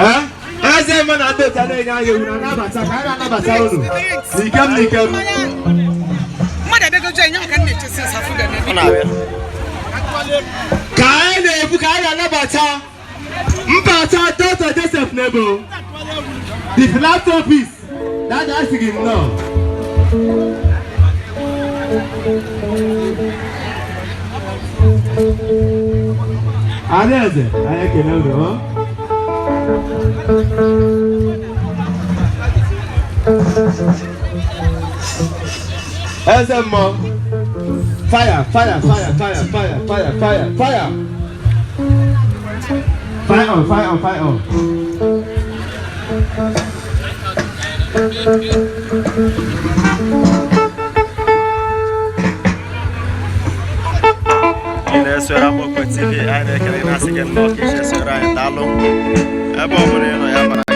As a man, I don't know you another Nikem. Mother, they go join you. Can you just say Kaine Bukaya Nabata Mpata Dr. Joseph Nebo. The philanthropist. That asking him now. Adeze, I can know. As a mom. Fire, fire, fire, fire, fire, fire, fire, fire. Fire on, fire on, fire on. Ina sura moko TV aide kale na sigen no kishe sura ndalo. Ebo mureno ya marake.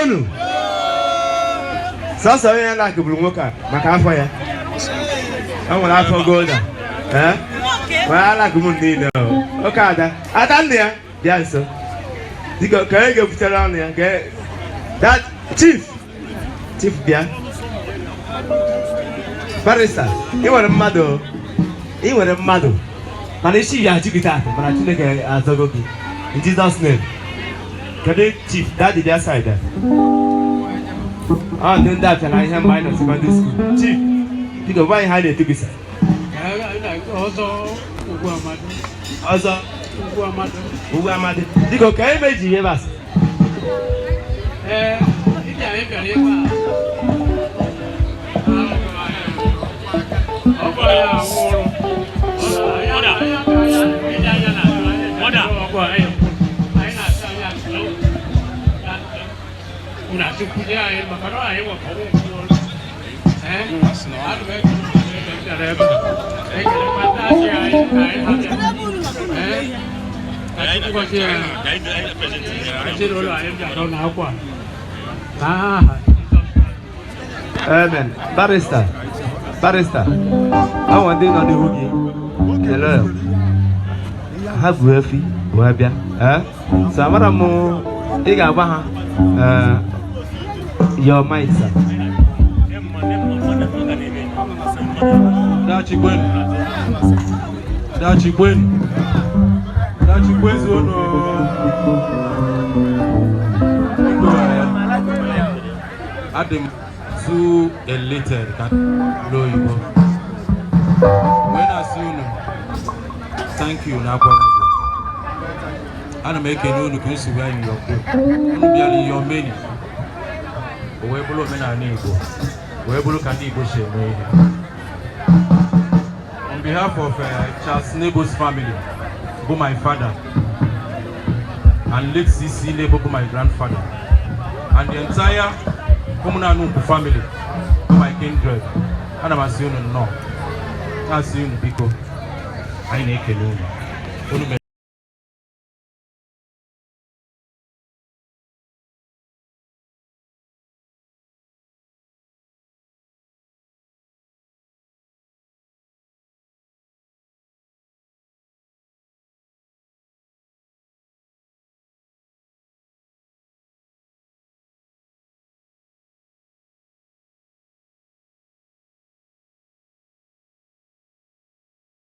Kwenu. Sasa wewe na kubulungoka makafa ya. Awala afọ golda. Wala kumundino. Okada. Atandia. Bianso. Diko kaege butara on ya. That chief bia. Barista. Iwere mmado. Mana isi ya jikita. Mana Chineke azogogi. In Jesus' name. Kade chief, that is their side there. Ah, then that and I have mine at secondary school. Chief, Dịka ọba anyị ha na-eto gị sa. Ọzọ. Ugwu Amadi. Dịka ka anyị meji ihe basa. Amen. Barrister. I want to know the hoogie. Hello. Ogbuefi Wabia. So I'm going to your mic, sir. Dachi Gwen Adam too elated that blow you go. When I see you, thank you, Napa. I'm making you look into where you are. Your many. Where below men are Igbo. Where below can Igbo share. On behalf of Charles Nebo's family, who my father, and late CC Nebo, my grandfather, and the entire Umuaga family, my kindred, and I'm assuming no. I'm assuming because I need to know.